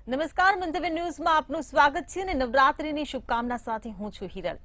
નમસ્કાર, મંતવ્ય ન્યૂઝમાં આપનું સ્વાગત છે અને નવરાત્રીની શુભકામના સાથે હું છું હિરલ।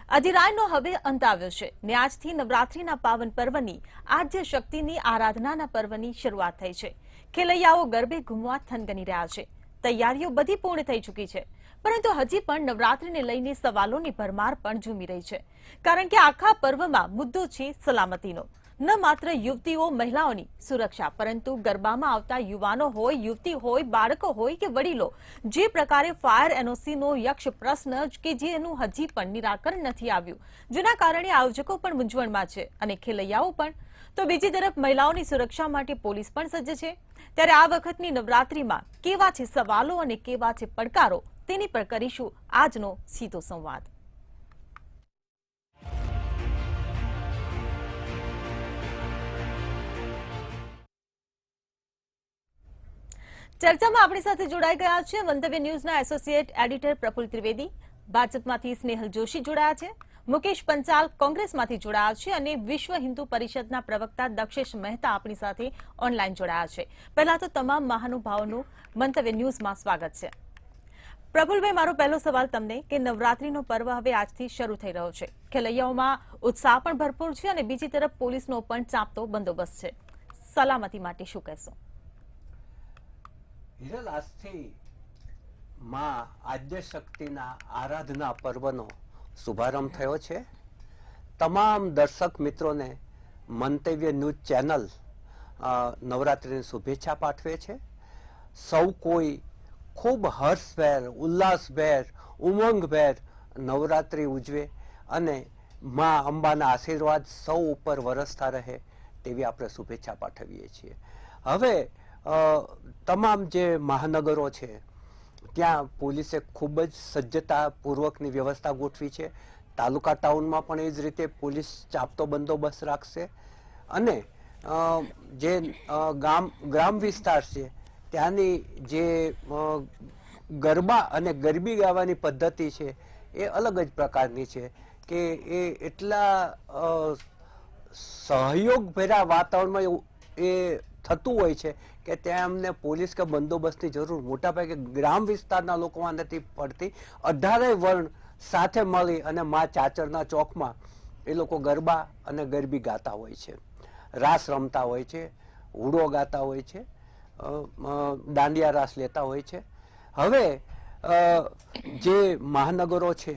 અધિરાયનો હવે અંત આવ્યો છે ને આજથી નવરાત્રીના પાવન પર્વની આદ્ય શક્તિની આરાધનાના પર્વની શરૂઆત થઈ છે। ખેલૈયાઓ ગરબે ઘૂમવા થનગની રહ્યા છે। તૈયારીઓ બધી પૂર્ણ થઈ ચૂકી છે, પરંતુ હજી પણ નવરાત્રીને લઈને સવાલોની ભરમાર પણ ઝૂમી રહી છે, કારણ કે આખા પર્વમાં મુદ્દો છે સલામતીનો। ન માત્ર યુવતીઓ મહિલાઓની સુરક્ષા, પરંતુ ગરબામાં આવતા યુવાનો હોય, યુવતી હોય, બાળકો હોય કે વડીલો, જે પ્રકારે ફાયર એનઓસીનો યક્ષ પ્રશ્ન કે જેનું હજી પણ નિરાકરણ નથી આવ્યું, જેના કારણે આયોજકો પણ મૂંઝવણમાં છે અને ખેલૈયાઓ પણ। તો બીજી તરફ મહિલાઓની સુરક્ષા માટે પોલીસ પણ સજ્જ છે। ત્યારે આ વખતની નવરાત્રીમાં કેવા છે સવાલો અને કેવા છે પડકારો, તેની પર કરીશું આજનો સીધો સંવાદ। ચર્ચામાં આપણી સાથે જોડાઈ ગયા છે મંતવ્ય ન્યૂઝના એસોસિએટ એડિટર પ્રફુલ ત્રિવેદી, ભાજપમાંથી સ્નેહલ જોશી જોડાયા છે, મુકેશ પંચાલ કોંગ્રેસમાંથી જોડાયા છે અને વિશ્વ હિન્દુ પરિષદના પ્રવક્તા દક્ષેશ મહેતા આપણી સાથે ઓનલાઈન જોડાયા છે। પહેલા તો તમામ મહાનુભાવોનું મંતવ્ય ન્યૂઝમાં સ્વાગત છે। પ્રફુલભાઈ, મારો પહેલો સવાલ તમને કે નવરાત્રીનો પર્વ હવે આજથી શરૂ થઈ રહ્યો છે, ખેલૈયાઓમાં ઉત્સાહ પણ ભરપૂર છે અને બીજી તરફ પોલીસનો પણ ચાંપતો બંદોબસ્ત છે, સલામતી માટે શું કહેશો? હિરલ, આજથી માં આદ્ય શક્તિના આરાધના પર્વનો શુભારંભ થયો છે। તમામ દર્શક મિત્રોને મંતવ્ય ન્યૂઝ ચેનલ નવરાત્રિની શુભેચ્છા પાઠવે છે। સૌ કોઈ ખૂબ હર્ષભેર, ઉલ્લાસભેર, ઉમંગભેર નવરાત્રિ ઉજવે અને માં અંબાના આશીર્વાદ સૌ ઉપર વરસતા રહે તેવી આપણે શુભેચ્છા પાઠવીએ છીએ। હવે તમામ જે મહાનગરો છે ત્યાં પોલીસે ખૂબ જ સજ્જતાપૂર્વકની વ્યવસ્થા ગોઠવી છે। તાલુકા ટાઉનમાં પણ એ જ રીતે પોલીસ ચાંપતો બંદોબસ્ત રાખશે અને જે ગ્રામ વિસ્તાર છે ત્યાંની જે ગરબા અને ગરબી ગાવાની પદ્ધતિ છે એ અલગ જ પ્રકારની છે કે એ એટલા સહયોગભર્યા વાતાવરણમાં એ થતું હોય છે કે ત્યાં અમને પોલીસ કે બંદોબસ્તની જરૂર મોટાભાગે ગ્રામ વિસ્તારના લોકોમાં નથી પડતી। 18 વર્ણ સાથે મળી અને મા ચાચરના ચોકમાં એ લોકો ગરબા અને ગરબી ગાતા હોય છે, રાસ રમતા હોય છે, હુડો ગાતા હોય છે, દાંડિયા રાસ લેતા હોય છે। હવે જે મહાનગરો છે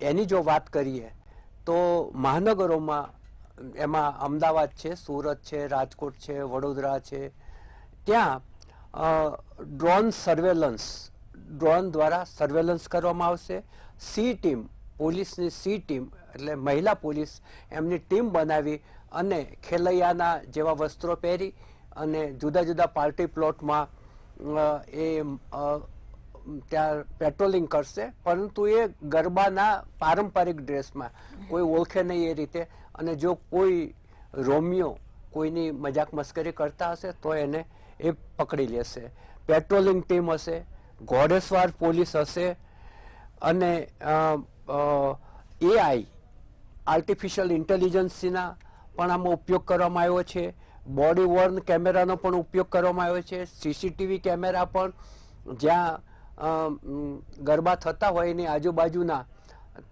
એની જો વાત કરીએ તો મહાનગરોમાં એમાં અમદાવાદ છે, સુરત છે, રાજકોટ છે, વડોદરા છે, ત્યાં ડ્રોન દ્વારા સર્વેલન્સ કરવામાં આવશે। સી ટીમ, પોલીસની સી ટીમ એટલે મહિલા પોલીસ, એમની ટીમ બનાવી અને ખેલૈયાના જેવા વસ્ત્રો પહેરી અને જુદા જુદા પાર્ટી પ્લોટમાં એ ત્યાં પેટ્રોલિંગ કરશે, પરંતુ એ ગરબાના પારંપરિક ડ્રેસમાં, કોઈ ઓળખે નહીં એ રીતે। અને જો કોઈ રોમિયો કોઈની મજાક મસ્કરી કરતા હશે તો એને એ પકડી લેશે। પેટ્રોલિંગ ટીમ હશે, ઘોડેસવાર પોલીસ હશે અને એઆઈ આર્ટિફિશિયલ ઇન્ટેલિજન્સના પણ આમાં ઉપયોગ કરવામાં આવ્યો છે। બોડી વોર્ન કેમેરાનો પણ ઉપયોગ કરવામાં આવ્યો છે। સીસીટીવી કેમેરા પણ જ્યાં ગરબા થતા હોય એની આજુબાજુના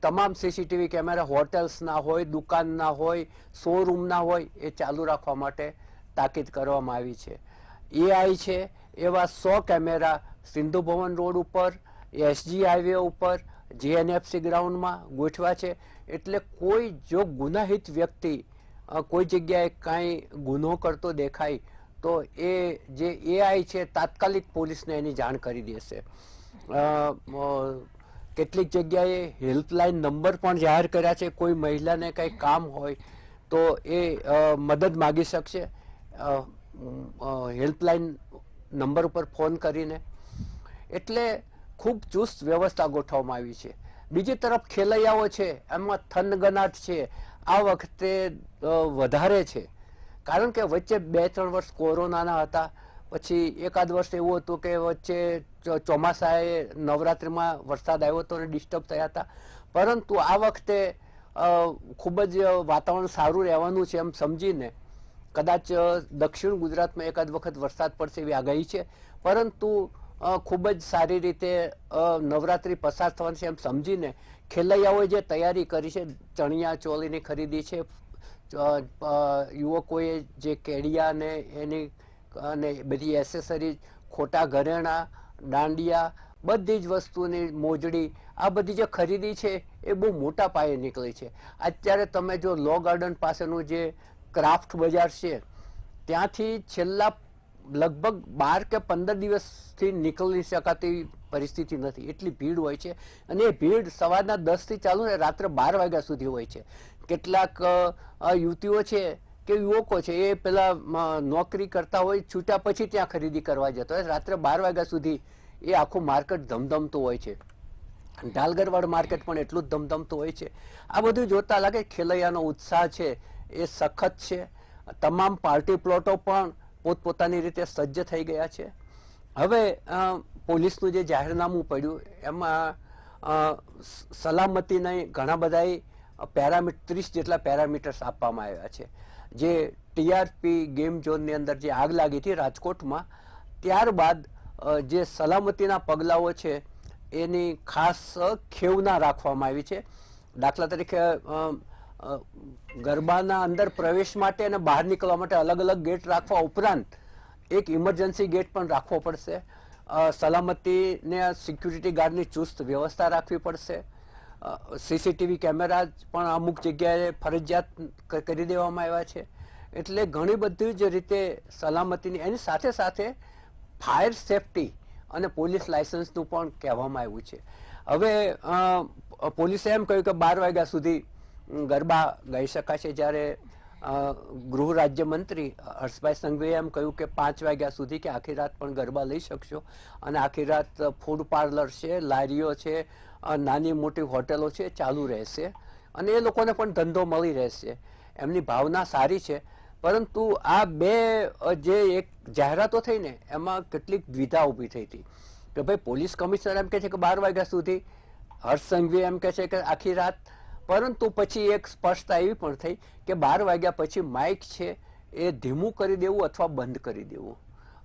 તમામ સીસીટીવી કેમેરા હોટેલ્સના હોય, દુકાનના હોય, શોરૂમના હોય એ ચાલુ રાખવા માટે તાકીદ કરવામાં આવી છે। એઆઈ છે એવા 100 કેમેરા સિંધુ ભવન રોડ ઉપર, એસજી હાઈવે ઉપર, જીએનએફસી ગ્રાઉન્ડમાં ગોઠવ્યા છે। એટલે કોઈ જો ગુનાહિત વ્યક્તિ કોઈ જગ્યાએ કાંઈ ગુનો કરતો દેખાય તો એ જે એઆઈ છે તાત્કાલિક પોલીસને એની જાણ કરી દેશે। કેટલીક જગ્યાએ હેલ્પલાઇન નંબર પણ જાહેર કર્યા છે, કોઈ મહિલાને કંઈ કામ હોય તો એ મદદ માગી શકશે હેલ્પલાઇન નંબર ઉપર ફોન કરીને। એટલે ખૂબ ચુસ્ત વ્યવસ્થા ગોઠવવામાં આવી છે। બીજી તરફ ખેલૈયાઓ છે એમાં થનગનાટ છે આ વખતે વધારે છે, કારણ કે વચ્ચે 2-3 વર્ષ કોરોનાના હતા, પછી એકાદ વર્ષ એવું હતું કે વચ્ચે ચોમાસાએ નવરાત્રિમાં વરસાદ આવ્યો હતો અને ડિસ્ટર્બ થયા હતા, પરંતુ આ વખતે ખૂબ જ વાતાવરણ સારું રહેવાનું છે એમ સમજીને કદાચ દક્ષિણ ગુજરાતમાં એકાદ વખત વરસાદ પડશે એવી આગાહી છે, પરંતુ ખૂબ જ સારી રીતે નવરાત્રિ પસાર થવાની છે એમ સમજીને ખેલૈયાઓએ જે તૈયારી કરી છે, ચણિયા ચોલીની ખરીદી છે, યુવકોએ જે કેડિયા ને એની અને બધી એસેસરીઝ, ખોટા ઘરેણાં, દાંડિયા, બધી જ વસ્તુની મોજડી, આ બધી જે ખરીદી છે એ બહુ મોટા પાયે નીકળી છે. અત્યારે તમે જો લો ગાર્ડન પાસેનું જે ક્રાફ્ટ બજાર છે ત્યાંથી છેલ્લા લગભગ 12 કે 15 દિવસથી નીકળી શકાતી પરિસ્થિતિ નથી, એટલી ભીડ હોય છે. અને એ ભીડ સવારના 10 થી ચાલુ ને રાત્રે 12 વાગ્યા સુધી હોય છે. કેટલાક યુવતીઓ છે કે યુવકો છે એ પેલા નોકરી કરતા હોય, છૂટ્યા પછી ત્યાં ખરીદી કરવા જતા હોય, રાત્રે 12 વાગ્યા સુધી એ આખું માર્કેટ ધમધમતું હોય છે. ડાલગરવાડ માર્કેટ પણ એટલું જ ધમધમતું હોય છે. આ બધું જોતા લાગે ખેલૈયાનો ઉત્સાહ છે એ સખત છે. તમામ પાર્ટી પ્લોટો પણ પોતપોતાની રીતે સજ્જ થઈ ગયા છે. હવે પોલીસનું જે જાહેરનામું પડ્યું એમાં સલામતીના ઘણા બધા 30 જેટલા પેરામીટર્સ આપવામાં આવ્યા છે. જે ટીઆરપી ગેમ ઝોનની અંદર જે આગ લાગી હતી રાજકોટમાં, ત્યારબાદ જે સલામતીના પગલાઓ છે એની ખાસ ખેવના રાખવામાં આવી છે. દાખલા તરીકે ગરબાના અંદર પ્રવેશ માટે અને બહાર નીકળવા માટે અલગ અલગ ગેટ રાખવા ઉપરાંત એક ઇમરજન્સી ગેટ પણ રાખવો પડશે. સલામતીને સિક્યુરિટી ગાર્ડની ચુસ્ત વ્યવસ્થા રાખવી પડશે. સીસીટીવી કેમેરા પણ અમુક જગ્યાએ ફરજિયાત કરી દેવામાં આવ્યા છે. એટલે ઘણી બધી જ રીતે સલામતીની એની સાથે સાથે ફાયર સેફટી અને પોલીસ લાયસન્સનું પણ કહેવામાં આવ્યું છે. હવે પોલીસે એમ કહ્યું કે 12 વાગ્યા સુધી ગરબા ગાઈ શકાય છે, જ્યારે ગૃહ રાજ્યમંત્રી હર્ષભાઈ સંઘવીએ એમ કહ્યું કે 5 વાગ્યા સુધી કે આખી રાત પણ ગરબા લઈ શકશો. અને આખી રાત ફૂડ પાર્લર છે, લારીઓ છે, નાની મોટી હોટેલો છે ચાલુ રહેશે અને એ લોકોને પણ ધંધો મળી રહેશે. એમની ભાવના સારી છે. પરંતુ આ બે જે એક જાહેરાતો થઈ ને એમાં કેટલીક દ્વિધા ઊભી થઈ હતી કે ભાઈ પોલીસ કમિશનર એમ કહે છે કે 12 વાગ્યા સુધી, હર્ષ સંઘવી એમ કહે છે કે આખી રાત. પરંતુ પછી એક સ્પષ્ટતા એવી પણ થઈ કે 12 વાગ્યા પછી માઇક છે એ ધીમું કરી દેવું અથવા બંધ કરી દેવું,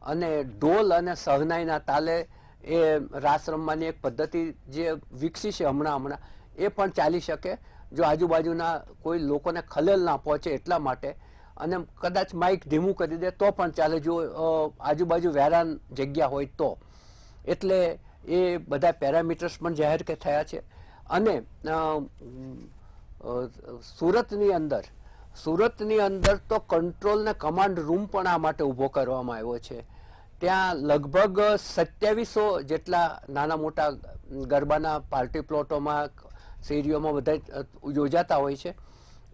અને ઢોલ અને શહનાઈના તાલે એ રાસ રમવાની એક પદ્ધતિ જે વિકસી છે હમણાં એ પણ ચાલી શકે જો આજુબાજુના કોઈ લોકોને ખલેલ ના પહોંચે એટલા માટે. અને કદાચ માઇક ધીમું કરી દે તો પણ ચાલે જો આજુબાજુ વેરાન જગ્યા હોય તો. એટલે એ બધા પેરામીટર્સ પણ જાહેર થયા છે. અને સુરતની અંદર તો કંટ્રોલ ને કમાન્ડ રૂમ પણ આ માટે ઊભો કરવામાં આવ્યો છે. ત્યાં લગભગ 2700 જેટલા નાના મોટા ગરબાના પાર્ટી પ્લોટોમાં, શેરીઓમાં બધા યોજાતા હોય છે.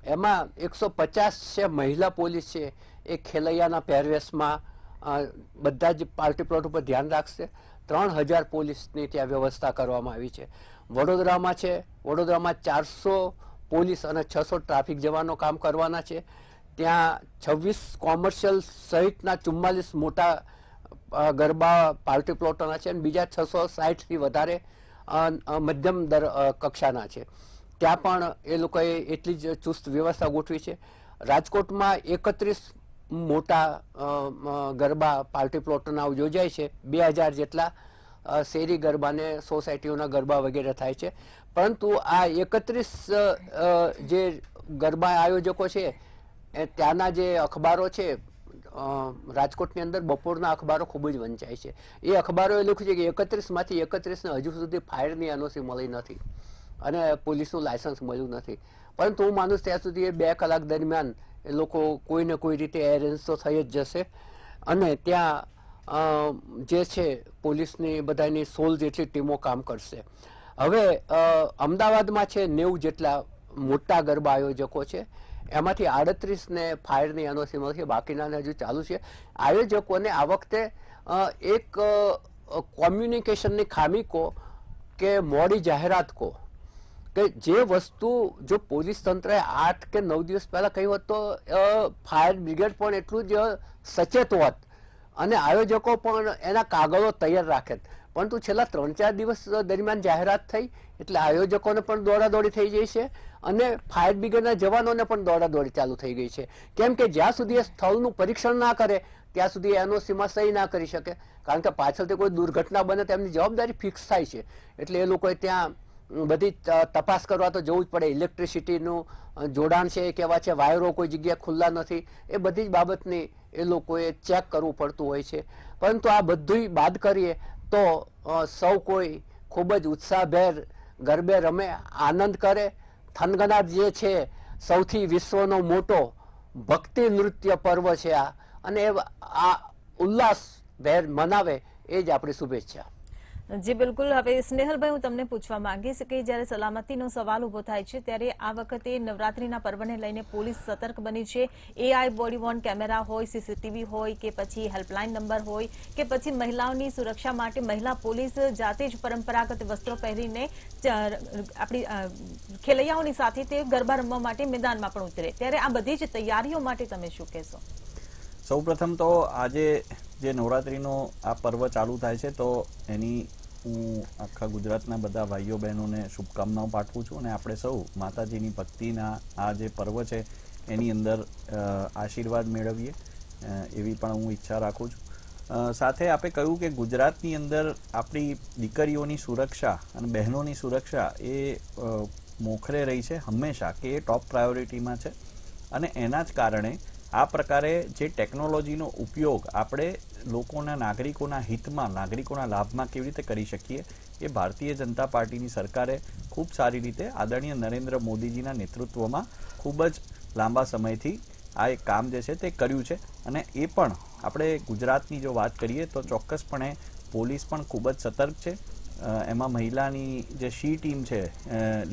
એમાં 150 છે મહિલા પોલીસ છે એ ખેલૈયાના પહેરવેશમાં બધા જ પાર્ટી પ્લોટ ઉપર ધ્યાન રાખશે. 3000 પોલીસની ત્યાં વ્યવસ્થા કરવામાં આવી છે. વડોદરામાં 400 પોલીસ અને 600 ટ્રાફિક જવાનો કામ કરવાના છે. ત્યાં 26 કોમર્શિયલ સહિતના 44 મોટા ગરબા પાર્ટી પ્લોટોના છે અને બીજા 660 થી વધારે મધ્યમ કક્ષાના છે. ત્યાં પણ એ લોકોએ એટલી જ ચુસ્ત વ્યવસ્થા ગોઠવી છે. રાજકોટમાં 31 મોટા ગરબા પાર્ટી પ્લોટોના યોજાય છે. 2000 જેટલા શેરી ગરબા ને સોસાયટીઓના ગરબા વગેરે થાય છે. પરંતુ આ 31 જે ગરબા આયોજકો છે ત્યાંના જે અખબારો છે, રાજકોટની અંદર બપોરના અખબારો ખૂબ જ વંચાય છે. એ અખબારોએ લખ્યું છે કે 31માંથી 31ને હજુ સુધી ફાયરની એનઓસી મળી નથી અને પોલીસનું લાયસન્સ મળ્યું નથી. પરંતુ હું માનું ત્યાં સુધી એ 2 કલાક દરમિયાન એ લોકો કોઈને કોઈ રીતે એરેન્જ તો થઈ જ જશે. અને ત્યાં જે છે પોલીસની બધાની 16 જેટલી ટીમો કામ કરશે. હવે અમદાવાદમાં છે 90 જેટલા મોટા ગરબા આયોજકો છે. એમાંથી 38ને ફાયરની એનઓસી મળશે, બાકીના હજુ ચાલુ છે. આયોજકોને આ વખતે એક કોમ્યુનિકેશનની ખામી કહો કે મોડી જાહેરાત કહો કે જે વસ્તુ જો પોલીસ તંત્રએ 8 કે 9 દિવસ પહેલા કહ્યું હોત તો ફાયર બ્રિગેડ પણ એટલું જ સચેત હોત અને આયોજકો પણ એના કાગળો તૈયાર રાખે. પરંતુ છેલ્લા 3-4 દિવસ દરમિયાન જાહેરાત થઈ એટલે આયોજકોને પણ દોડાદોડી થઈ ગઈ છે અને ફાયર બ્રિગેડના જવાનોને પણ દોડાદોડી ચાલુ થઈ ગઈ છે. કેમ કે જ્યાં સુધી એ સ્થળનું પરીક્ષણ ના કરે ત્યાં સુધી NOC માં સહી ના કરી શકે, કારણ કે પાછળથી કોઈ દુર્ઘટના બને તો એમની જવાબદારી ફિક્સ થાય છે. એટલે એ લોકોએ ત્યાં બધી તપાસ કરવા તો જવું જ પડે. ઇલેક્ટ્રિસિટીનું જોડાણ છે એ કેવા છે, વાયરો કોઈ જગ્યાએ ખુલ્લા નથી, એ બધી જ બાબતની એ લોકોએ ચેક કરવું પડતું હોય છે. પરંતુ આ બધું બાદ કરીએ તો સૌ કોઈ ખૂબ જ ઉત્સાહભેર ગરબે રમે, આનંદ કરે. થનગનાટ જે છે સૌથી વિશ્વનો મોટો ભક્તિ નૃત્ય પર્વ છે આ, અને આ ઉલ્લાસભેર મનાવે એ જ આપણી શુભેચ્છા. જી બિલકુલ. હવે સ્નેહલભાઈ, હું તમને પૂછવા માંગીશ કે જ્યારે સલામતીનો સવાલ ઉભો થાય છે ત્યારે આ વખતે નવરાત્રીના પર્વને લઈને પોલીસ સતર્ક બની છે. AI બોડી વોર્ન કેમેરા હોય, CCTV હોય કે પછી હેલ્પલાઇન નંબર હોય કે પછી મહિલાઓની સુરક્ષા માટે મહિલા પોલીસ જાતે જ પરંપરાગત વસ્ત્રો પહેરીને આપણી ખેલૈયાઓની સાથે તે ગરબા રમવા માટે મેદાનમાં પણ ઉતરે. ત્યારે આ બધી જ તૈયારીઓ માટે તમે શું કહેશો? સૌપ્રથમ તો આજે જે નવરાત્રીનો આ પર્વ ચાલુ થાય છે તો એની હું આખા ગુજરાતના બધા ભાઈઓ બહેનોને શુભકામનાઓ પાઠવું છું, અને આપણે સૌ માતાજીની ભક્તિના આ જે પર્વ છે એની અંદર આશીર્વાદ મેળવીએ એવી પણ હું ઈચ્છા રાખું છું. સાથે આપણે કહ્યું કે ગુજરાતની અંદર આપણી દીકરીઓની સુરક્ષા અને બહેનોની સુરક્ષા એ મોખરે રહી છે હંમેશા, કે એ ટોપ પ્રાયોરિટીમાં છે. અને એના જ કારણે આ પ્રકારે જે ટેકનોલોજીનો ઉપયોગ આપણે લોકોના નાગરિકોના હિતમાં, નાગરિકોના લાભમાં કેવી રીતે કરી શકીએ એ ભારતીય જનતા પાર્ટીની સરકારે ખૂબ સારી રીતે આદરણીય નરેન્દ્ર મોદીજીના નેતૃત્વમાં ખૂબ જ લાંબા સમયથી આ એક કામ જે છે તે કર્યું છે. અને એ પણ આપણે ગુજરાતની જો વાત કરીએ તો ચોક્કસપણે પોલીસ પણ ખૂબ જ સતર્ક છે. એમાં મહિલાની જે શી ટીમ છે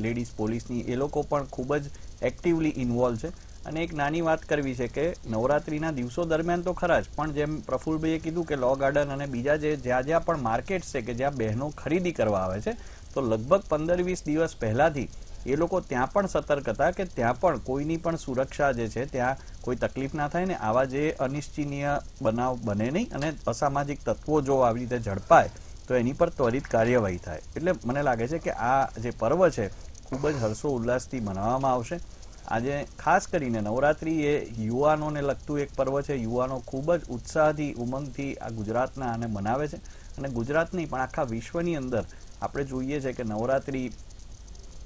લેડીઝ પોલીસની, એ લોકો પણ ખૂબ જ એક્ટિવલી ઇન્વોલ્વ છે. અને એક નાની વાત કરવી છે કે નવરાત્રીના દિવસો દરમિયાન તો ખરા જ, પણ જેમ પ્રફુલભાઈએ કીધું કે લો ગાર્ડન અને બીજા જે જ્યાં પણ માર્કેટ્સ છે કે જ્યાં બહેનો ખરીદી કરવા આવે છે, તો લગભગ 15-20 દિવસ પહેલાથી એ લોકો ત્યાં પણ સતર્ક હતા કે ત્યાં પણ કોઈની પણ સુરક્ષા જે છે ત્યાં કોઈ તકલીફ ના થાય ને આવા જે અનિચ્છનીય બનાવ બને નહીં, અને અસામાજિક તત્વો જો આવી રીતે ઝડપાય તો એની પર ત્વરિત કાર્યવાહી થાય. એટલે મને લાગે છે કે આ જે પર્વ છે ખૂબ જ હર્ષો ઉલ્લાસથી મનાવવામાં આવશે. આજે ખાસ કરીને નવરાત્રી એ યુવાનોને લગતું એક પર્વ છે. યુવાનો ખૂબ જ ઉત્સાહથી, ઉમંગથી આ ગુજરાતના આને મનાવે છે. અને ગુજરાત નહીં પણ આખા વિશ્વની અંદર આપણે જોઈએ છે કે નવરાત્રી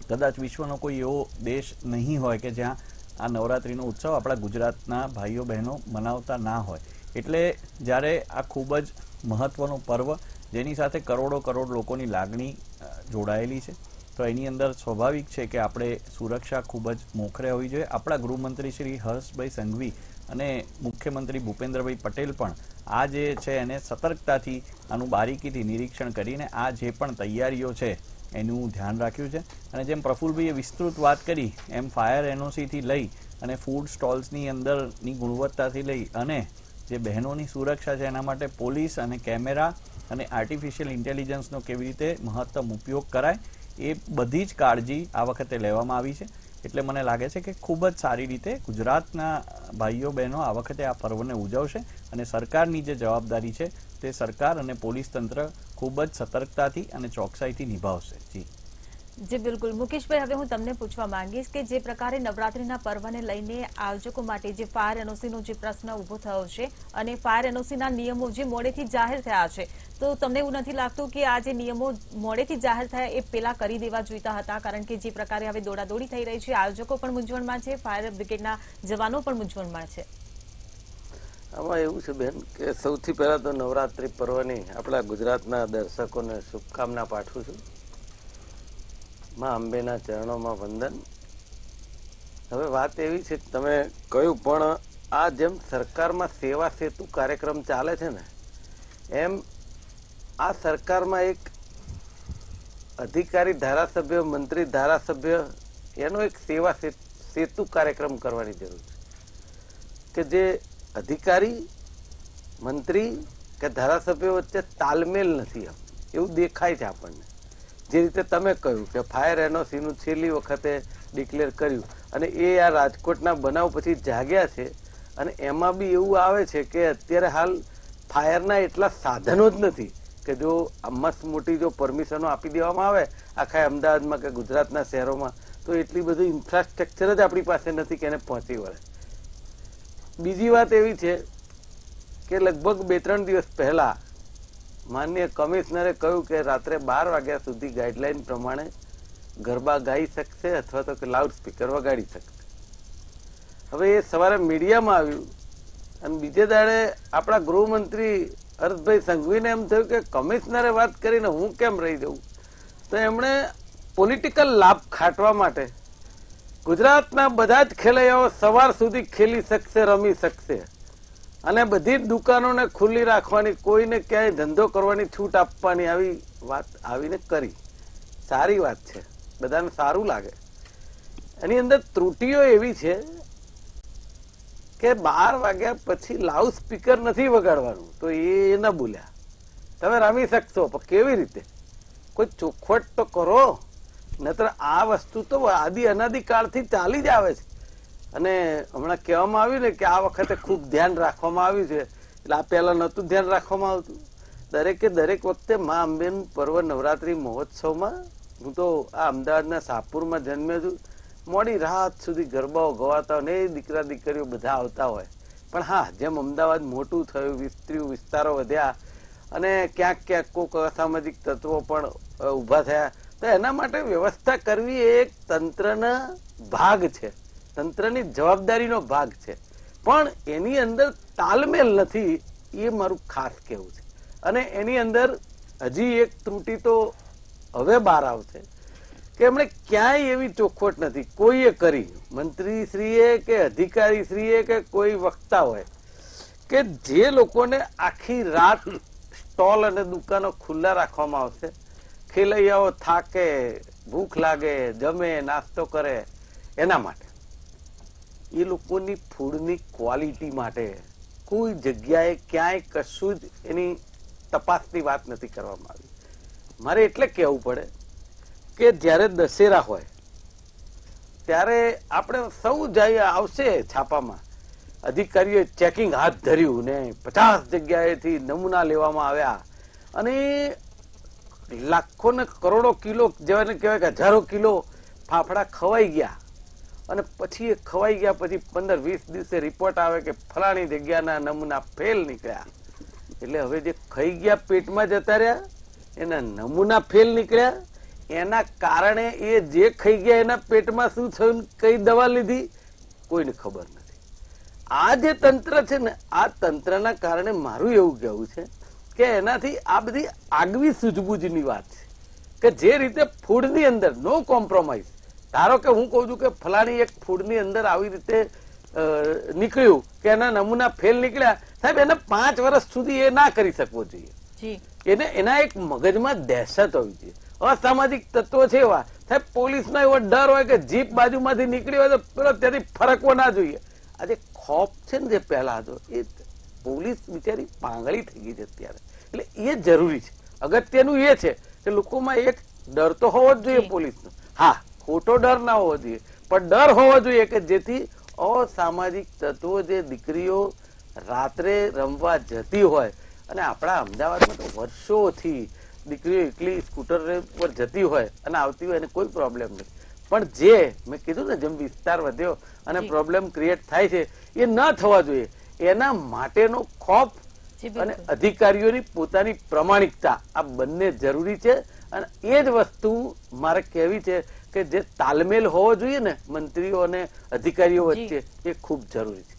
કદાચ વિશ્વનો કોઈ એવો દેશ નહીં હોય કે જ્યાં આ નવરાત્રીનો ઉત્સવ આપણા ગુજરાતના ભાઈઓ બહેનો મનાવતા ના હોય. એટલે જ્યારે આ ખૂબ જ મહત્વનો પર્વ જેની સાથે કરોડો લોકોની લાગણી જોડાયેલી છે, તો એની અંદર સ્વાભાવિક છે કે આપણે સુરક્ષા ખૂબ જ મોખરે હોવી જોઈએ. આપણા ગૃહમંત્રી શ્રી હર્ષભાઈ સંઘવી અને મુખ્યમંત્રી ભૂપેન્દ્રભાઈ પટેલ પણ આ જે છે એને સતર્કતાથી આનું બારીકીથી નિરીક્ષણ કરીને આ જે પણ તૈયારીઓ છે એનું ધ્યાન રાખ્યું છે. અને જેમ પ્રફુલભાઈએ વિસ્તૃત વાત કરી એમ ફાયર NOCથી લઈ અને ફૂડ સ્ટોલ્સની અંદરની ગુણવત્તાથી લઈ અને જે બહેનોની સુરક્ષા છે એના માટે પોલીસ અને કેમેરા અને આર્ટિફિશિયલ ઇન્ટેલિજન્સનો કેવી રીતે મહત્તમ ઉપયોગ કરાય એ બધી જ કાળજી આ વખતે લેવામાં આવી છે. એટલે મને લાગે છે કે ખૂબ જ સારી રીતે ગુજરાતના ભાઈઓ બહેનો આ વખતે આ પર્વને ઉજવશે, અને સરકારની જે જવાબદારી છે તે સરકાર અને પોલીસ તંત્ર ખૂબ જ સતર્કતાથી અને ચોકસાઈથી નિભાવશે. જી બિલકુલ. મુકેશભાઈ, હવે હું તમને પૂછવા માંગીશ કે જે પ્રકારે નવરાત્રીના પર્વને લઈને આયોજકો માટે જે ફાયર NOCનો જે પ્રશ્ન ઉભો થયો છે અને ફાયર NOCના નિયમો જે મોડેથી જાહેર થયા છે, તો તમને એવું નથી લાગતું કે આ જે નિયમો મોડેથી જાહેર થયા એ પેલા કરી દેવા જોઈતા હતા? કારણ કે જે પ્રકારે હવે દોડાદોડી થઈ રહી છે, આયોજકો પણ મૂંઝવણમાં છે, ફાયર બ્રિગેડના જવાનો પણ મૂંઝવણમાં છે. આમાં એવું છે બેન કે સૌથી પહેલા તો નવરાત્રી પર્વની આપણા ગુજરાતના દર્શકોને શુભકામના પાઠવું છું. માં અંબેના ચરણોમાં વંદન. હવે વાત એવી છે કે તમે કહ્યું, પણ આ જેમ સરકારમાં સેવા સેતુ કાર્યક્રમ ચાલે છે ને, એમ આ સરકારમાં એક અધિકારી ધારાસભ્ય, મંત્રી ધારાસભ્ય એનો એક સેવા સેતુ કાર્યક્રમ કરવાની જરૂર છે કે જે અધિકારી, મંત્રી કે ધારાસભ્ય વચ્ચે તાલમેલ નથી એવું દેખાય છે આપણને. જે રીતે તમે કહ્યું કે ફાયર NOCનું છેલ્લી વખતે ડિક્લેર કર્યું અને એ આ રાજકોટના બનાવ પછી જાગ્યા છે, અને એમાં બી એવું આવે છે કે અત્યારે હાલ ફાયરના એટલા સાધનો જ નથી કે જો મસ્ત મોટી જો પરમિશનો આપી દેવામાં આવે આખા અમદાવાદમાં કે ગુજરાતના શહેરોમાં, તો એટલી બધી ઇન્ફ્રાસ્ટ્રક્ચર જ આપણી પાસે નથી કે એને પહોંચી વળે. બીજી વાત એવી છે કે લગભગ 2-3 દિવસ પહેલા માનનીય કમિશનરે કહ્યું કે રાત્રે 12 વાગ્યા સુધી ગાઈડલાઈન પ્રમાણે ગરબા ગાઈ શકશે અથવા તો કે લાઉડ સ્પીકર વગાડી શકશે. હવે એ સવારે મીડિયામાં આવ્યું અને બીજે દાડે આપણા ગૃહમંત્રી હર્ષભાઈ સંઘવીને એમ થયું કે કમિશનરે વાત કરીને હું કેમ રહી જઉં, તો એમણે પોલિટિકલ લાભ ખાટવા માટે ગુજરાતના બધા જ ખેલૈયાઓ સવાર સુધી ખેલી શકશે, રમી શકશે અને બધી જ દુકાનોને ખુલ્લી રાખવાની, કોઈને ક્યાંય ધંધો કરવાની છૂટ આપવાની આવી વાત આવીને કરી. સારી વાત છે, બધાને સારું લાગે. એની અંદર ત્રુટીઓ એવી છે કે 12 વાગ્યા પછી લાઉડ સ્પીકર નથી વગાડવાનું, તો એ ન બોલ્યા. તમે રમી શકશો પણ કેવી રીતે? કોઈ ચોખવટ તો કરો, નહીતર આ વસ્તુ તો આદિ અનાદિકાળથી ચાલી જ આવે છે. અને હમણાં કહેવામાં આવ્યું ને કે આ વખતે ખૂબ ધ્યાન રાખવામાં આવ્યું છે, એટલે આ પહેલા નહોતું ધ્યાન રાખવામાં આવતું. દરેક વખતે મા અંબેનું પર્વ નવરાત્રી મહોત્સવમાં હું તો આ અમદાવાદના શાહપુરમાં જન્મ્યો છું. મોડી રાત સુધી ગરબાઓ ગવાતા હોય ને દીકરા દીકરીઓ બધા આવતા હોય. પણ હા, જેમ અમદાવાદ મોટું થયું, વિસ્તર્યું, વિસ્તારો વધ્યા અને ક્યાંક ક્યાંક કોઈક અસામાજિક તત્વો પણ ઊભા થયા, તો એના માટે વ્યવસ્થા કરવી એ એક તંત્રના ભાગ છે, તંત્રની જવાબદારીનો ભાગ છે. પણ એની અંદર તાલમેલ નથી, એ મારું ખાસ કહેવું છે. અને એની અંદર હજી એક ત્રુટી તો હવે બહાર આવશે કે એમણે ક્યાંય એવી ચોખવટ નથી કોઈએ કરી, મંત્રીશ્રીએ કે અધિકારીશ્રીએ કે કોઈ વક્તા હોય, કે જે લોકોને આખી રાત સ્ટોલ અને દુકાનો ખુલ્લા રાખવામાં આવશે. ખેલૈયાઓ થાકે, ભૂખ લાગે, જમે, નાસ્તો કરે, એના માટે એ લોકોની ફૂડની ક્વોલિટી માટે કોઈ જગ્યાએ ક્યાંય કશું જ એની તપાસની વાત નથી કરવામાં આવી. મારે એટલે કહેવું પડે કે જ્યારે દશેરા હોય ત્યારે આપણે સૌ જઈએ, આવશે છાપામાં, અધિકારીઓએ ચેકિંગ હાથ ધર્યું ને 50 જગ્યાએથી નમૂના લેવામાં આવ્યા અને લાખો ને કરોડો કિલો, જેવાને કહેવાય કે હજારો કિલો ફાફડા ખવાઈ ગયા. અને પછી એ ખવાઈ ગયા પછી 15-20 દિવસે રિપોર્ટ આવે કે ફલાણી જગ્યાના નમૂના ફેલ નીકળ્યા. એટલે હવે જે ખાઈ ગયા પેટમાં જતા રહ્યા, એના નમૂના ફેલ નીકળ્યા. એના કારણે એ જે ખાઈ ગયા એના પેટમાં શું થયું, કઈ દવા લીધી, કોઈને ખબર નથી. આ જે તંત્ર છે ને, આ તંત્રના કારણે મારું એવું કહેવું છે કે એનાથી આ બધી આગવી સૂઝબૂઝની વાત છે કે જે રીતે ફૂડની અંદર નો કોમ્પ્રોમાઇઝ. ધારો કે હું કહું છું કે ફલાણી એક ફૂડની અંદર આવી રીતે નીકળ્યું કે એના નમૂના ફેલ નીકળ્યા, સાહેબ એને 5 વર્ષ સુધી એ ના કરી શકવો જોઈએ. એને એના એક મગજમાં દહેશત હોવી જોઈએ. અસામાજિક તત્વો છે એવા, સાહેબ પોલીસનો એવો ડર હોય કે જીપ બાજુમાંથી નીકળી હોય તો પેલો ત્યાંથી ફરકવો ના જોઈએ. આજે ખોફ છે ને જે પહેલા હતો, એ પોલીસ બિચારી પાંગળી થઈ ગઈ છે અત્યારે. એટલે એ જરૂરી છે, અગત્યનું એ છે કે લોકોમાં એક ડર તો હોવો જ જોઈએ પોલીસનો. હા, ખોટો ડર ના હોવો જોઈએ, પણ ડર હોવો જોઈએ કે જેથી અસામાજિક તત્વો, જે દીકરીઓ રાત્રે રમવા જતી હોય, અને આપણા અમદાવાદમાં તો વર્ષોથી દીકરીઓ એકલી સ્કૂટર પર જતી હોય અને આવતી હોય એને કોઈ પ્રોબ્લેમ નથી. પણ જે મેં કીધું ને, જેમ વિસ્તાર વધ્યો અને પ્રોબ્લેમ ક્રિએટ થાય છે, એ ન થવા જોઈએ. એના માટેનો ખોફ અને અધિકારીઓની પોતાની પ્રમાણિકતા, આ બંને જરૂરી છે. અને એ જ વસ્તુ મારે કહેવી છે કે જે તાલમેલ હોવો જોઈએ ને મંત્રીઓ અને અધિકારીઓ વચ્ચે, એ ખૂબ જરૂરી છે.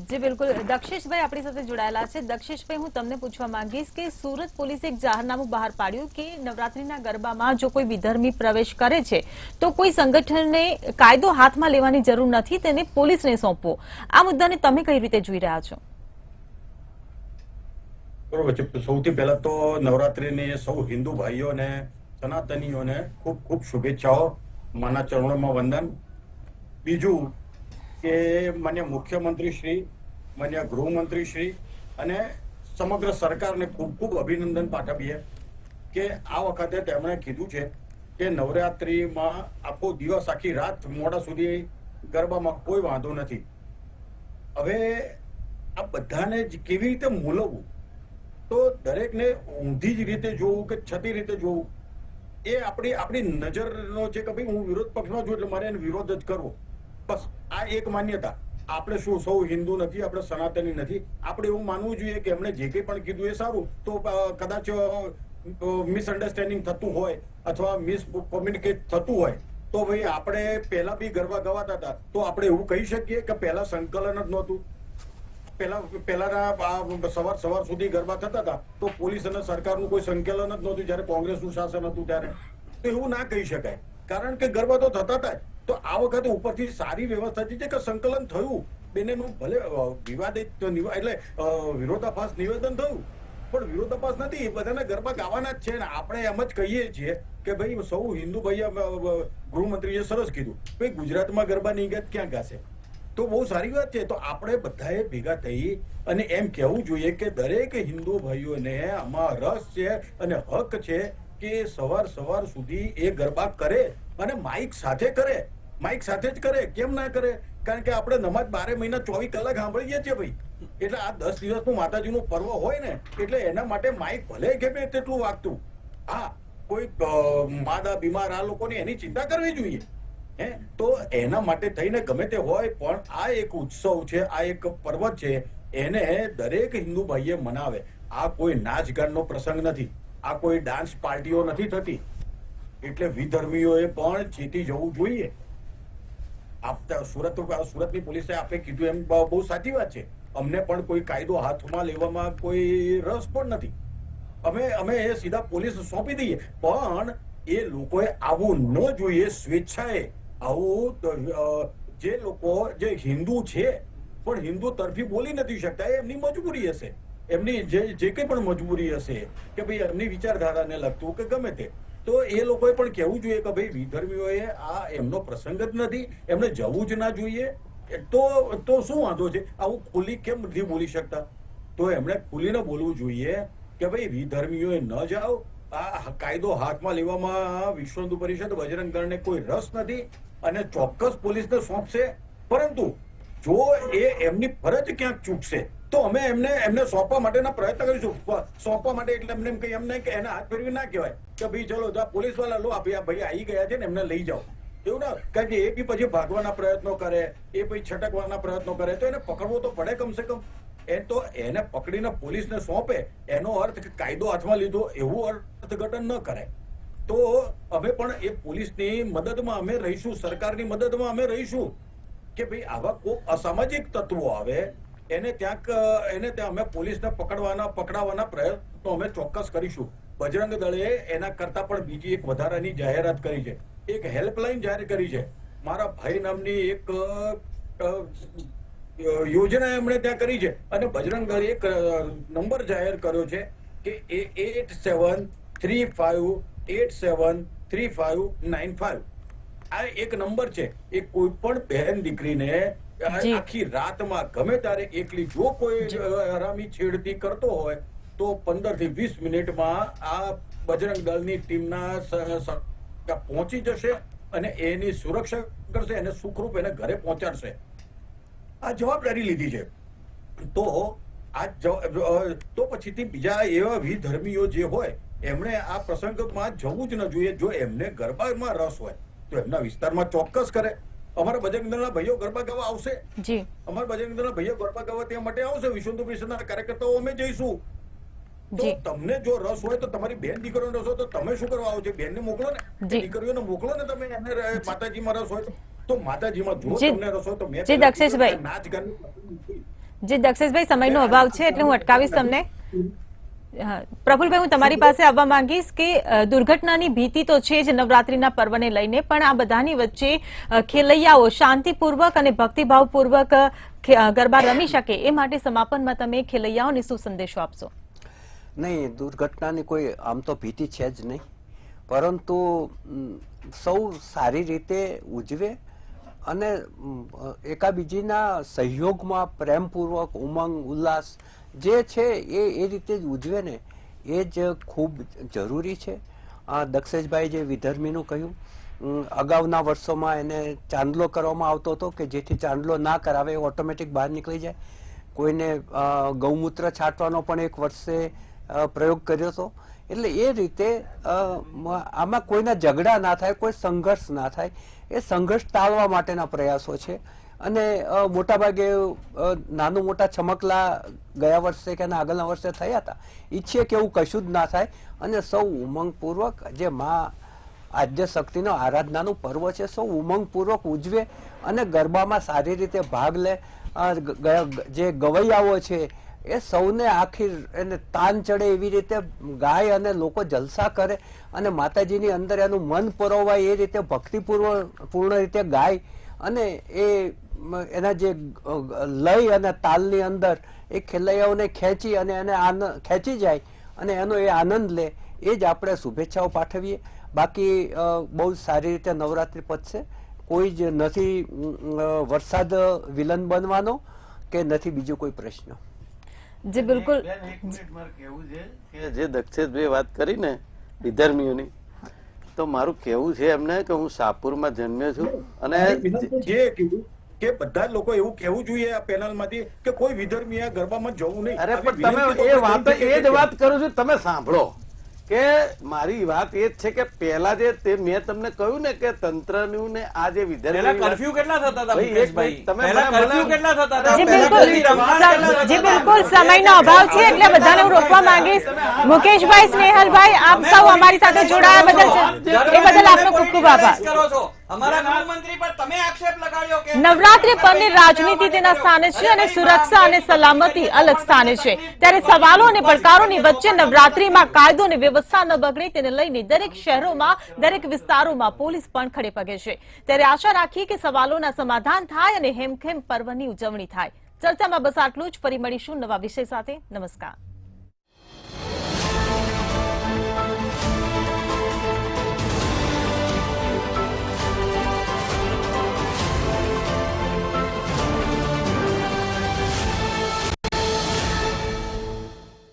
જી બિલકુલ. દક્ષેશભાઈ આપણી સાથે જોડાયેલા છે. દક્ષેશભાઈ, હું તમને પૂછવા માંગીશ કે સુરત પોલીસે એક જાહેરનામું બહાર પાડ્યું કે નવરાત્રીના ગરબામાં જો કોઈ વિધર્મી પ્રવેશ કરે છે તો કોઈ સંગઠનને કાયદો હાથમાં લેવાની જરૂર નથી, તેને પોલીસને સોંપવો. આ મુદ્દાને તમે કઈ રીતે જોઈ રહ્યા છો? બરોબર છે. સૌથી પહેલા તો નવરાત્રીની સૌ હિન્દુ ભાઈઓને, સનાતનીઓને ખૂબ ખૂબ શુભેચ્છાઓ, માના ચરણોમાં વંદન. બીજું કે માન્ય મુખ્યમંત્રી શ્રી, માન્ય ગૃહમંત્રી શ્રી અને સમગ્ર સરકારને ખૂબ ખૂબ અભિનંદન પાઠવીએ કે આ વખતે તેમણે કીધું છે કે નવરાત્રીમાં આખો દિવસ, આખી રાત મોડા સુધી ગરબામાં કોઈ વાંધો નથી. હવે આ બધાને જ કેવી રીતે મૂલવવું, તો દરેકને ઊંધી જ રીતે જોવું કે છતી રીતે જોવું, એ આપણી નજરનો છે કે ભાઈ હું વિરોધ પક્ષમાં છું એટલે મારે એનો વિરોધ જ કરવો, બસ આ એક માન્યતા. આપણે શું સૌ હિન્દુ નથી, આપણે સનાતની નથી? આપણે એવું માનવું જોઈએ કે એમણે જે કંઈ પણ કીધું એ સારું. તો કદાચ મિસઅન્ડરસ્ટેન્ડિંગ થતું હોય અથવા મિસકોમ્યુનિકેટ થતું હોય તો ભાઈ આપણે પહેલા બી ગરબા ગવાતા હતા, તો આપણે એવું કહી શકીએ કે પહેલા સંકલન જ નહોતું? પહેલાના સવાર સુધી ગરબા થતા હતા તો પોલીસ અને સરકારનું કોઈ સંકલન જ નહોતું જ્યારે કોંગ્રેસનું શાસન હતું ત્યારે. તો એવું ના કહી શકાય, કારણ કે ગરબા તો થતા હતા. તો આ વખતે ઉપરથી સારી વ્યવસ્થા છે કે સંકલન થયું, બંનેનું ભલે વિવાદિત એટલે વિરોધાભાસ નિવેદન થયું, પણ વિરોધાભાસ નથી, બધાને ગરબા ગાવાના જ છે ને. આપણે એમ જ કહીએ છીએ કે ભાઈ સૌ હિન્દુ ભાઈ, ગૃહમંત્રીએ સરસ કીધું, ભાઈ ગુજરાતમાં ગરબા નહીં ગાય ક્યાં ગાશે? તો બહુ સારી વાત છે. તો આપણે બધાએ ભેગા થઈ અને એમ કહેવું જોઈએ કે દરેક હિન્દુ ભાઈઓને આમાં રસ છે અને હક છે કે સવાર સુધી એ ગરબા કરે અને માઇક સાથે કરે. માઇક સાથે જ કરે, કેમ ના કરે? કારણ કે આપણે નમાજ 12 મહિના 24 કલાક સાંભળીએ છીએ ભાઈ. એટલે આ 10 દિવસનું માતાજીનું પર્વ હોય ને, એટલે એના માટે માઇક ભલે ગમે તેટલું વાગતું. હા, કોઈ માદા બીમાર આ લોકોની એની ચિંતા કરવી જોઈએ. તો એના માટે થઈને ગમે તે હોય, પણ આ એક ઉત્સવ છે, આ એક પર્વ છે, એને દરેક હિન્દુ ભાઈએ મનાવે. આ કોઈ નાચગાનનો પ્રસંગ નથી, આ કોઈ ડાન્સ પાર્ટીઓ નથી થતી. એટલે વિધર્મીઓએ પણ ચેતી જવું જોઈએ. સુરતની પોલીસે આપણે કીધું એમ બહુ સાચી વાત છે. અમને પણ કોઈ કાયદો હાથમાં લેવામાં કોઈ રસ પણ નથી. અમે એ સીધા પોલીસ સોંપી દઈએ, પણ એ લોકોએ આવું ન જોઈએ. સ્વેચ્છાએ આવું જે લોકો જે હિન્દુ છે પણ હિન્દુ તરફી બોલી નથી શકતા, એમની મજબૂરી હશે, એમની જે કંઈ પણ મજબૂરી હશે કે ભાઈ એમની વિચારધારાને લગતું કે ગમે તે, તો એ લોકોએ પણ કહેવું જોઈએ કે ભાઈ વિધર્મીઓએ આ એમનો પ્રસંગ જ નથી, એમને જવું જ ના જોઈએ. તો શું વાંધો છે? આવું ખુલ્લી કેમ નથી બોલી શકતા? તો એમણે ખુલીને બોલવું જોઈએ કે ભાઈ વિધર્મીઓએ ન જાઓ. આ કાયદો હાથમાં લેવામાં વિશ્વ હિન્દુ પરિષદ, બજરંગ દળને કોઈ રસ નથી અને ચોક્કસ પોલીસને સોંપશે. પરંતુ જો એ એમની ફરજ ક્યાંક ચૂકશે તો અમે એમને સોંપવા માટેના પ્રયત્ન કરીશું. સોંપવા માટે એટલે એમને એમને એને હાથ ફેરવી ના કહેવાય કે ભાઈ ચલો પોલીસ વાળા લો, આ ભાઈ આવી ગયા છે ને એમને લઈ જાઓ, એવું ના. કારણ કે એ બી પછી ભાગવાના પ્રયત્નો કરે, એ પછી છટકવાના પ્રયત્નો કરે, તો એને પકડવો તો પડે કમસે કમ. તો એને પકડીને પોલીસને સોંપે એનો અર્થ કે કાયદો હાથમાં લીધો એવું અર્થઘટન ન કરે. તો અમે પણ એ પોલીસની મદદમાં અમે રહીશું, સરકારની મદદમાં અમે રહીશું કે ભાઈ આવા કોઈ અસામાજિક તત્વો આવે એને ત્યાં અમે પોલીસને પકડાવવાના પ્રયત્નો અમે ચોક્કસ કરીશું. બજરંગ દળે એના કરતા પણ બીજી એક વધારાની જાહેરાત કરી છે, એક હેલ્પલાઇન જાહેર કરી છે. મારા ભાઈ નામની એક યોજના એમણે ત્યાં કરી છે અને બજરંગ દળે એક નંબર જાહેર કર્યો છે કે 8735873595. આ એક નંબર છે. એ કોઈ પણ બહેન દીકરીને આખી રાતમાં ગમે ત્યારે એકલી જો કોઈ હરામી છેડતી કરતો હોય તો 15 થી 20 મિનિટમાં આ બજરંગ દળની ટીમના પહોંચી જશે અને એની સુરક્ષા કરશે, એને સુખરૂપ એને ઘરે પહોંચાડશે. આ જવાબદારી લીધી છે. તો પછીથી બીજા એવા વિધર્મીઓ જે હોય એમણે આ પ્રસંગમાં જવું જ ન જોઈએ. જો એમને ગરબામાં રસ હોય તો એમના વિસ્તારમાં ચોક્કસ કરે. અમારા બજરંગ દળના ભાઈઓ ગરબા ગાવા આવશે, અમારા બજરંગ દળના ભાઈઓ ગરબા ગાવા ત્યાં માટે આવશે. વિશ્વ હિન્દુ પરિષદના કાર્યકર્તાઓ અમે જઈશું. તો તમને જો રસ હોય તો તમારી બેન દીકરીઓને રસ હોય તો તમે શું કરવા આવો છો? બેનને મોકલો ને, દીકરીઓને મોકલો ને. તમે એમને માતાજીમાં રસ હોય તો માતાજીમાં, જો તમને રસ હોય તો મેં નાચ ગાન. જી દક્ષેશભાઈ, સમયનો અભાવ છે એટલે હું અટકાવીશ તમને. પ્રફુલભાઈ, હું તમારી પાસે આવવા માંગીશ કે દુર્ઘટનાની ભીતિ તો છે જ નવરાત્રીના પર્વને લઈને, પણ આ બધાની વચ્ચે ખેલૈયાઓ શાંતિપૂર્વક અને ભક્તિભાવપૂર્વક ગરબા રમી શકે એ માટે સમાપનમાં તમે ખેલૈયાઓને શું સંદેશો આપશો? નહીં, દુર્ઘટનાની કોઈ આમ તો ભીતિ છે જ નહીં, પરંતુ સૌ સારી રીતે ઉજવે અને એકાબીજીના સહયોગમાં પ્રેમપૂર્વક ઉમંગ ઉલ્લાસ જે છે એ રીતે જ ઉજવે ને, એ જ ખૂબ જરૂરી છે. દક્ષેશભાઈ જે વિધર્મીનું કહ્યું, અગાઉના વર્ષોમાં એને ચાંદલો કરવામાં આવતો હતો કે જેથી ચાંદલો ના કરાવે, ઓટોમેટિક બહાર નીકળી જાય. કોઈને ગૌમૂત્ર છાંટવાનો પણ એક વર્ષે પ્રયોગ કર્યો હતો. એટલે એ રીતે આમાં કોઈના ઝઘડા ના થાય, કોઈ સંઘર્ષ ના થાય, એ સંઘર્ષ ટાળવા માટેના પ્રયાસો છે. અને મોટાભાગે નાનું મોટા છમકલા ગયા વર્ષે કે આગળના વર્ષે થયા હતા. ઈચ્છીએ કે એવું કશું જ ના થાય અને સૌ ઉમંગપૂર્વક જે મા આદ્ય શક્તિનો આરાધનાનું પર્વ છે સૌ ઉમંગપૂર્વક ઉજવે અને ગરબામાં સારી રીતે ભાગ લે. જે ગવૈયાઓ છે એ સૌને આખી એને તાન ચડે એવી રીતે ગાય અને લોકો જલસા કરે અને માતાજીની અંદર એનું મન પરોવાય એ રીતે પૂર્ણ રીતે ગાય અને એ એના જે લય અને તાલની અંદર એ ખેલૈયાઓને ખેંચી અને એને ખેંચી જાય અને એનો એ આનંદ લે. એ જ આપણે શુભેચ્છાઓ પાઠવીએ. બાકી બહુ સારી રીતે નવરાત્રિ પતશે. કોઈ જ નથી વરસાદ વિલન બનવાનો કે નથી બીજો કોઈ પ્રશ્ન. જી બિલકુલ. બેન, એક મિનિટ મારે કહેવું છે કે જે દક્ષેશભાઈ વાત કરી ને વિધર્મીઓની, તો મારું કહેવું છે એમને કે હું શાહપુરમાં જન્મ્યો છું અને જે કીધું કે બધા લોકો એવું કહેવું જોઈએ આ પેનલ માંથી કે કોઈ વિધર્મીએ ગરબામાં જવું નહીં. અરે પણ તમે એ વાત એ જ વાત કરું છું, તમે સાંભળો કે મારી વાત એ જ છે કે પહેલા જે તે મેં તમને કહ્યું ને કે તંત્રનું ને આ જે પહેલા કર્ફ્યુ કેટલા થતા હતા મુકેશભાઈ? તમે પહેલા મને- કર્ફ્યુ કેટલા થતા હતા? જી પહેલા બિલકુલ ગલી રવાના કેટલા થતા જી હતા? બિલકુલ સમયનો અભાવ છે એટલે બધાને હું રોકવા માંગીશ. મુકેશભાઈ, સ્નેહલભાઈ, આપ સૌ અમારી સાથે જોડાયા બદલ એ બદલ આપનો ખૂબ ખૂબ આભાર. કરો છો અમારા ગૃહમંત્રી પર તમે આક્ષેપ લગાડ્યો કે નવરાત્રી પરની રાજનીતિ તેના સ્થાને છે અને સુરક્ષા અને સલામતી અલગ સ્થાને છે. ત્યારે સવાલો અને પડકારોની વચ્ચે નવરાત્રીમાં કાયદો અને વ્યવસ્થા ન બગડે તેને લઈને દરેક શહેરોમાં દરેક વિસ્તારોમાં પોલીસ પણ ખડે પગે છે. ત્યારે આશા રાખી કે સવાલોના સમાધાન થાય અને હેમખેમ પર્વની ઉજવણી થાય. ચર્ચામાં બસ આટલું જ. ફરી મળીશું નવા વિષય સાથે. નમસ્કાર.